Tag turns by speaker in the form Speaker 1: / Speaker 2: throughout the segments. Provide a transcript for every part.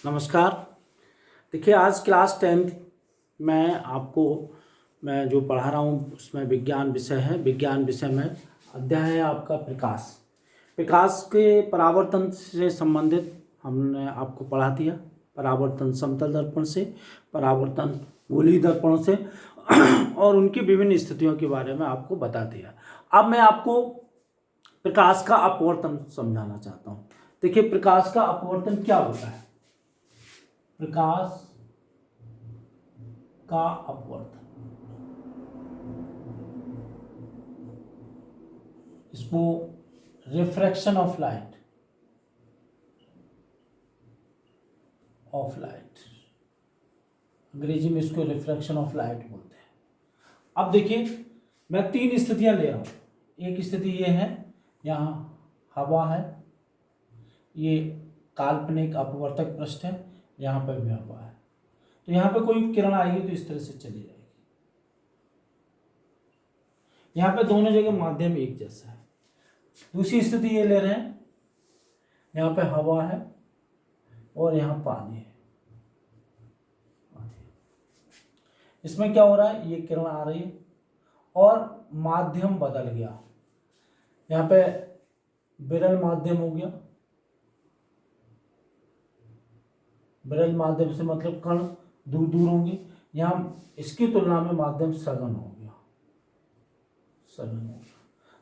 Speaker 1: नमस्कार। देखिए, आज क्लास 10th में आपको मैं जो पढ़ा रहा हूँ उसमें विज्ञान विषय है। विज्ञान विषय में अध्याय है आपका प्रकाश। प्रकाश के परावर्तन से संबंधित हमने आपको पढ़ा दिया। परावर्तन समतल दर्पण से, परावर्तन गोलीय दर्पण से और उनकी विभिन्न स्थितियों के बारे में आपको बता दिया। अब मैं आपको प्रकाश का अपवर्तन समझाना चाहता हूँ। देखिए, प्रकाश का अपवर्तन क्या होता है। प्रकाश का अपवर्तन, इसको रिफ्रैक्शन ऑफ लाइट अंग्रेजी में इसको रिफ्रैक्शन ऑफ लाइट बोलते हैं। अब देखिए, मैं तीन स्थितियां ले रहा हूं। एक स्थिति ये है, यहाँ हवा है, ये काल्पनिक अपवर्तक पृष्ठ है, यहाँ पर भी हवा है। तो यहाँ पे कोई किरण आएगी तो इस तरह से चली जाएगी। यहाँ पे दोनों जगह माध्यम एक जैसा है। दूसरी स्थिति ये ले रहे हैं, यहाँ पे हवा है और यहाँ पानी है। इसमें क्या हो रहा है, ये किरण आ रही है और माध्यम बदल गया। यहाँ पे विरल माध्यम हो गया। विरल माध्यम से मतलब कण दूर दूर होंगे। यहाँ इसकी तुलना में माध्यम सघन हो गया।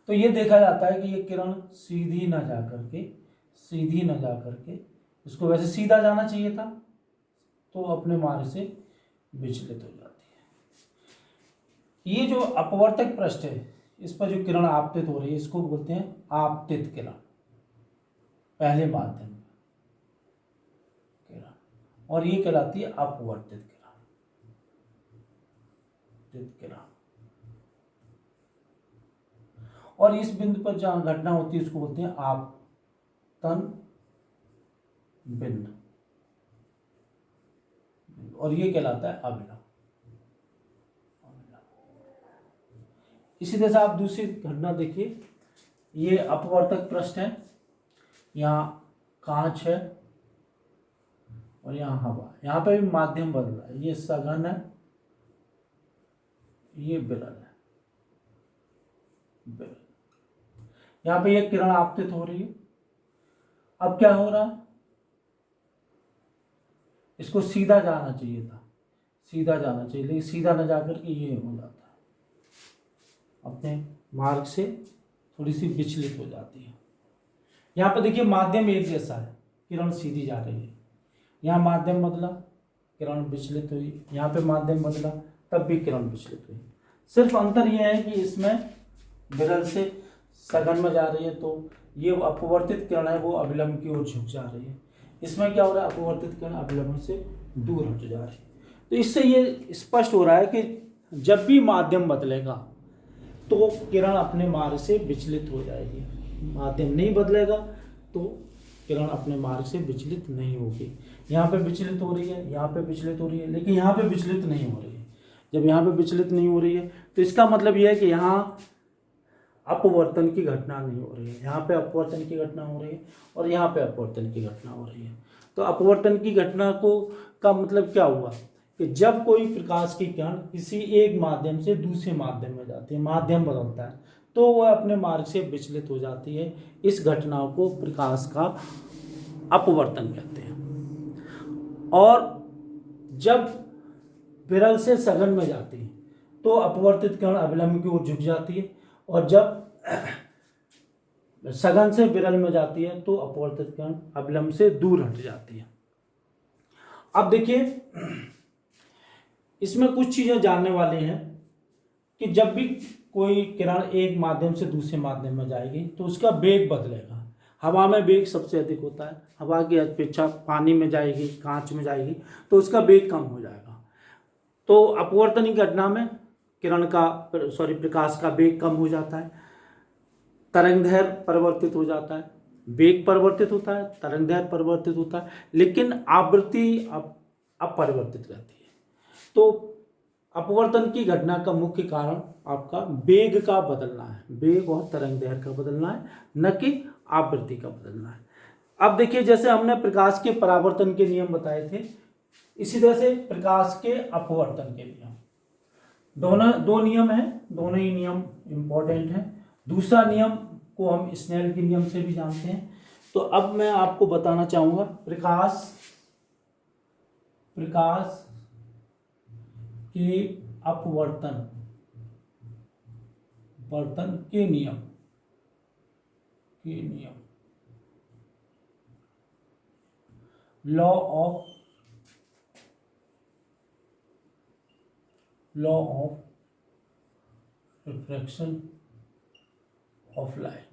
Speaker 1: तो ये देखा जाता है कि ये किरण सीधी न जा करके इसको वैसे सीधा जाना चाहिए था, तो अपने मार्ग से विचलित हो जाती है। ये जो अपवर्तक पृष्ठ है, इस पर जो किरण आपतित हो रही है, इसको बोलते हैं आपतित किरण। पहले माध्यम किरण, और ये कहलाती है अपवर्तित किरण। और इस बिंदु पर जहां घटना होती है उसको बोलते हैं आपतन बिंदु, और ये कहलाता है अभिलंब। इसी तरह से आप दूसरी घटना देखिए, ये अपवर्तक पृष्ठ है, यहाँ कांच है और यहाँ हवा है। यहाँ पे भी माध्यम बदल रहा है, ये सघन है, ये विरल है। यहाँ पे ये किरण आपतित हो रही है। अब क्या हो रहा है, इसको सीधा जाना चाहिए था, लेकिन सीधा न जाकर के ये हो जाता है, अपने मार्ग से थोड़ी सी विचलित हो जाती है। यहाँ पे देखिए, माध्यम एक जैसा है, किरण सीधी जा रही है। यहाँ माध्यम बदला, किरण विचलित हुई। यहाँ पे माध्यम बदला, तब भी किरण विचलित हुई। सिर्फ अंतर यह है कि इसमें विरल से सघन में जा रही है, तो ये अपवर्तित किरण है वो अभिलंब की ओर झुक जा रही है। इसमें क्या हो रहा है, अपवर्तित किरण अभिलंब से दूर हट जा रही है। तो इससे ये स्पष्ट हो रहा है कि जब भी माध्यम बदलेगा तो किरण अपने मार्ग से विचलित हो जाएगी। माध्यम नहीं बदलेगा तो किरण अपने मार्ग से विचलित नहीं होगी। यहाँ पे विचलित हो रही है, यहाँ पे विचलित हो रही है, लेकिन यहाँ पे विचलित नहीं हो रही है। जब यहाँ पे विचलित नहीं हो रही है तो इसका मतलब यह है कि यहाँ अपवर्तन की घटना नहीं हो रही है। यहाँ पे अपवर्तन की घटना हो रही है और यहाँ पे अपवर्तन की घटना हो रही है। तो अपवर्तन की घटना का मतलब क्या हुआ कि जब कोई प्रकाश की किरण किसी एक माध्यम से दूसरे माध्यम में जाती है, माध्यम बदलता है, तो वह अपने मार्ग से विचलित हो जाती है। इस घटना को प्रकाश का अपवर्तन कहते हैं। और जब विरल से सघन में जाती है तो अपवर्तित किरण अभिलंब की ओर झुक जाती है, और जब सघन से विरल में जाती है तो अपवर्तित किरण अभिलंब से दूर हट जाती है। अब देखिए, इसमें कुछ चीजें जानने वाली हैं कि जब भी कोई किरण एक माध्यम से दूसरे माध्यम में जाएगी तो उसका वेग बदलेगा। हवा में वेग सबसे अधिक होता है, हवा की अपेक्षा पानी में जाएगी, कांच में जाएगी तो उसका वेग कम हो जाएगा। तो अपवर्तन की घटना में प्रकाश का वेग कम हो जाता है, तरंगदैर्घ्य परिवर्तित हो जाता है, वेग परिवर्तित होता है, तरंगदैर्घ्य परिवर्तित होता है, लेकिन आवृत्ति अपरिवर्तित रहती है। तो अपवर्तन की घटना का मुख्य कारण आपका वेग का बदलना है, वेग और तरंगदैर्घ्य का बदलना है, न कि आवृत्ति का बदलना है। अब देखिए जैसे हमने प्रकाश के परावर्तन के नियम बताए थे, इसी तरह से प्रकाश के अपवर्तन के नियम, दोनों दो नियम हैं, दोनों ही नियम इंपॉर्टेंट हैं। दूसरा नियम को हम स्नेल के नियम से भी जानते हैं। तो अब मैं आपको बताना चाहूंगा प्रकाश के अपवर्तन के नियम law of refraction of light.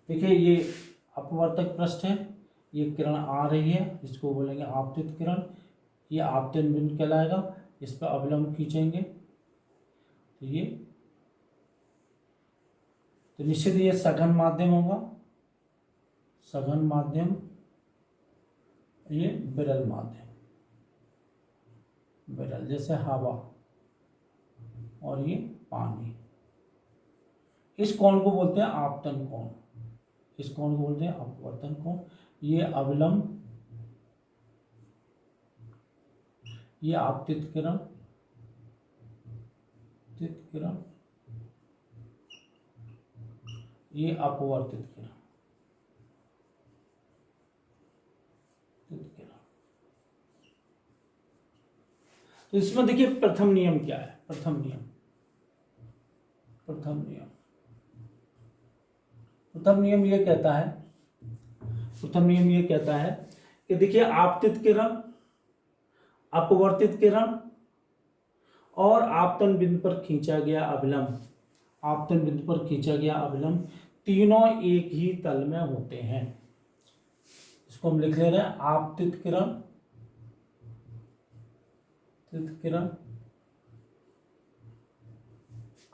Speaker 1: देखिए ये अपवर्तक पृष्ठ है, ये किरण आ रही है, इसको बोलेंगे आपतित किरण, ये आपतन बिंदु कहलाएगा। इस पर अवलंब खींचेंगे तो ये, तो निश्चित ये सघन माध्यम होगा, सघन माध्यम, ये विरल माध्यम, विरल जैसे हवा, और ये पानी। इस कोण को बोलते हैं आपतन कोण, इस कोण को बोलते हैं अपवर्तन कोण। ये अवलंब, ये आपतित किरण, ये अपवर्तित किरण। तो इसमें देखिए प्रथम नियम क्या है। प्रथम नियम ये कहता है कि देखिए आपतित किरण, अपवर्तित किरण और आपतन बिंदु पर खींचा गया अवलंब, तीनों एक ही तल में होते हैं। इसको हम लिख ले रहे हैं आपतित किरण,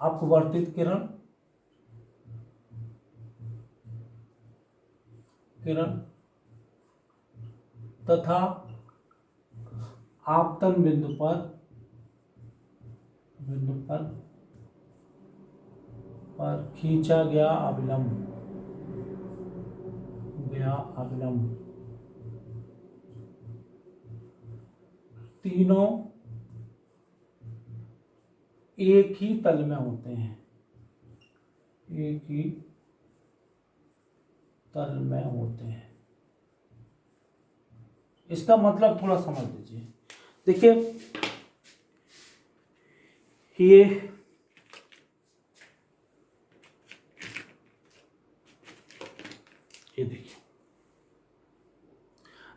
Speaker 1: अपवर्तित किरण तथा आपतन बिंदु पर खींचा गया अवलंब, तीनों एक ही तल में होते हैं, इसका मतलब थोड़ा समझ लीजिए। देखिए ये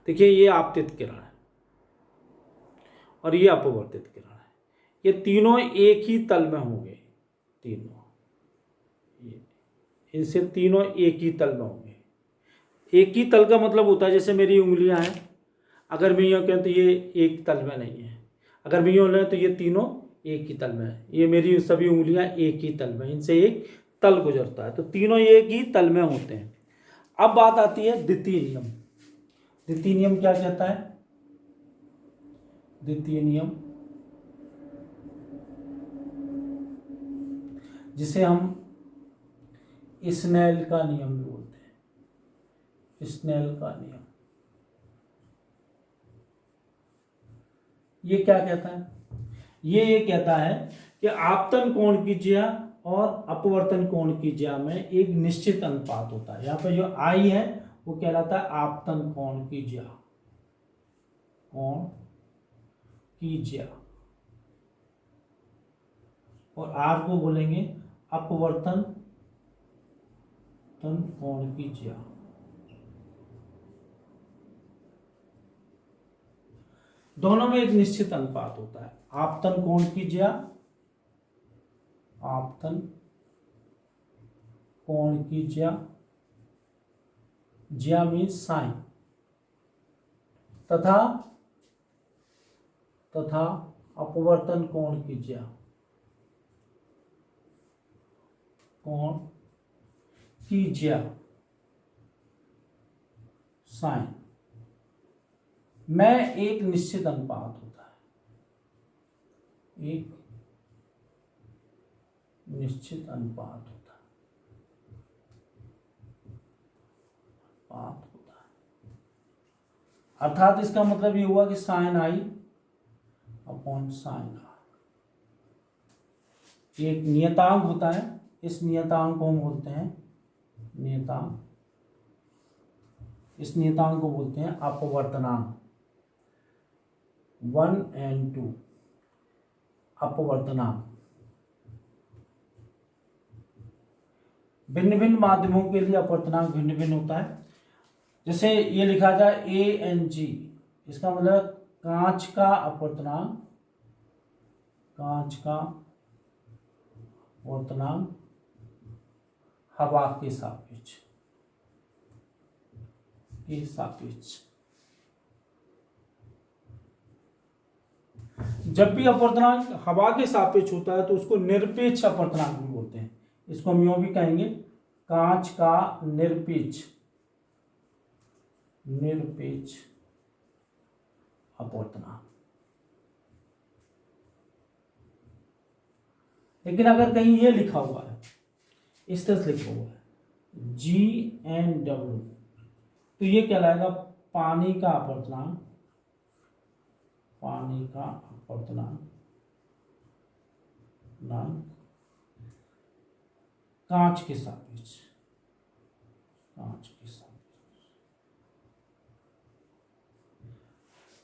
Speaker 1: देखिए ये आपतित किरण है और ये अपवर्तित किरण है, ये तीनों एक ही तल में होंगे, इनसे तीनों एक ही तल में होंगे। एक ही तल का मतलब होता है जैसे मेरी उंगलियां हैं, अगर मैं यूँ कहूँ तो ये एक तल में नहीं है, अगर मैं यूँ लें तो ये तीनों एक ही तल में है। ये मेरी सभी उंगलियां एक ही तल में, इनसे एक तल गुजरता है, तो तीनों एक ही तल में होते हैं। अब बात आती है द्वितीय नियम। द्वितीय नियम क्या कहता है? द्वितीय नियम जिसे हम स्नेल का नियम भी बोलते हैं, स्नेल का नियम। ये क्या कहता है? ये कहता है कि आपतन कोण की ज्या और अपवर्तन कोण की ज्या में एक निश्चित अनुपात होता है। यहाँ पे जो आई है वो कहलाता है आपतन कोण की ज्या, और आर को बोलेंगे अपवर्तन कोण की ज्या। दोनों में एक निश्चित अनुपात होता है। आपतन कोण की ज्या, आपतन कोण की ज्या, ज्या मीन्स साइन, तथा अपवर्तन कोण की ज्या, कोण की ज्या साइन में एक निश्चित अनुपात होता है, एक निश्चित अनुपात होता है। हाथ होता है। अर्थात इसका मतलब ये हुआ कि sine I upon sine R एक नियतांक होता है। इस नियतांक को हम बोलते हैं नियतांक, इस नियतांक को बोलते हैं अपवर्तनांक। 1 and 2 अपवर्तनांक। भिन्न भिन्न माध्यमों के लिए अपवर्तनांक भिन्न भिन्न होता है। जैसे ये लिखा जाए ANG, इसका मतलब कांच का अपवर्तनांक, कांच का अपवर्तनांक हवा के सापेक्ष, के सापेक्ष। जब भी अपवर्तनांक हवा के सापेक्ष होता है तो उसको निरपेक्ष अपवर्तनांक भी बोलते हैं। इसको हम यूं भी कहेंगे कांच का निरपेक्ष, निरपेक्ष अपवर्तनांक। लेकिन अगर कहीं ये लिखा हुआ है, इस तरह से लिखा हुआ है GNW, तो ये कहलाएगा पानी का अपवर्तनांक, पानी का अपवर्तनांक कांच के सापेक्ष, कांच के सापेक्ष।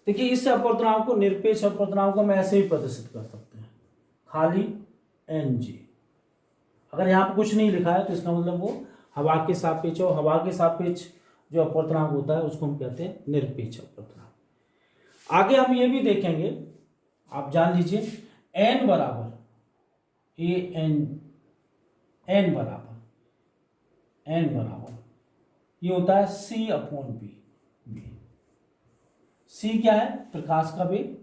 Speaker 1: देखिए इस अपवर्तनांक को, निरपेक्ष अपवर्तनांक को हम ऐसे ही प्रदर्शित कर सकते हैं, खाली NG। अगर यहाँ पर कुछ नहीं लिखा है तो इसका मतलब वो हवा के सापेक्ष, और हवा के सापेक्ष जो अपवर्तनांक होता है उसको हम कहते हैं निरपेक्ष अपवर्तनांक। आगे हम ये भी देखेंगे, आप जान लीजिए n बराबर n बराबर ये होता है C अपॉन B। C क्या है? प्रकाश का वेग।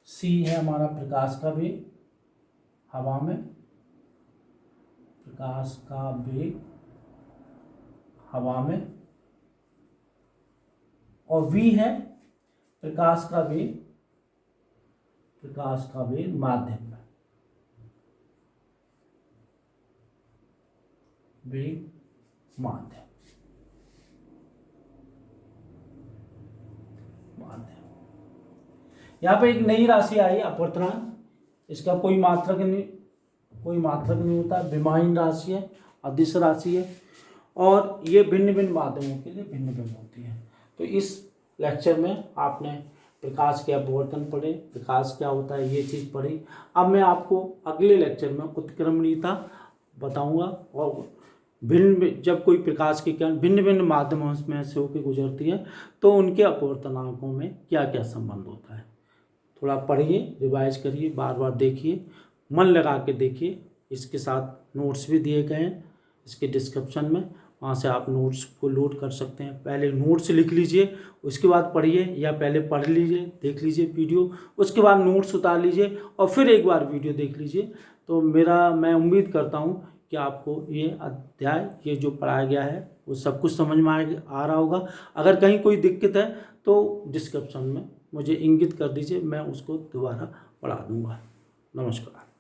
Speaker 1: C है हमारा प्रकाश का वेग हवा में, प्रकाश का वेग हवा में, और V है प्रकाश का वेग, प्रकाश का वेग माध्यम में, वेग माध्यम। यहाँ पे एक नई राशि आई अपवर्तनांक। इसका कोई मात्रक नहीं होता, विमाहीन राशि है, अदिश राशि है, और ये भिन्न भिन्न माध्यमों के लिए भिन्न भिन्न होती है। तो इस लेक्चर में आपने प्रकाश के अपवर्तन पढ़े, प्रकाश क्या होता है ये चीज़ पढ़ी। अब मैं आपको अगले लेक्चर में उत्क्रमणीयता बताऊंगा, और जब कोई प्रकाश की किरण भिन्न भिन्न माध्यमों में से होकर गुजरती है तो उनके अपवर्तनांकों में क्या क्या संबंध होता है। थोड़ा पढ़िए, रिवाइज करिए, बार बार देखिए, मन लगा के देखिए। इसके साथ नोट्स भी दिए गए हैं इसके डिस्क्रिप्शन में, वहाँ से आप नोट्स को लोड कर सकते हैं। पहले नोट्स लिख लीजिए, उसके बाद पढ़िए, या पहले पढ़ लीजिए, देख लीजिए वीडियो, उसके बाद नोट्स उतार लीजिए और फिर एक बार वीडियो देख लीजिए। तो मैं उम्मीद करता हूँ कि आपको ये अध्याय, ये जो पढ़ाया गया है वो सब कुछ समझ में आ रहा होगा। अगर कहीं कोई दिक्कत है तो डिस्क्रिप्शन में मुझे इंगित कर दीजिए, मैं उसको दोबारा पढ़ा दूँगा। नमस्कार।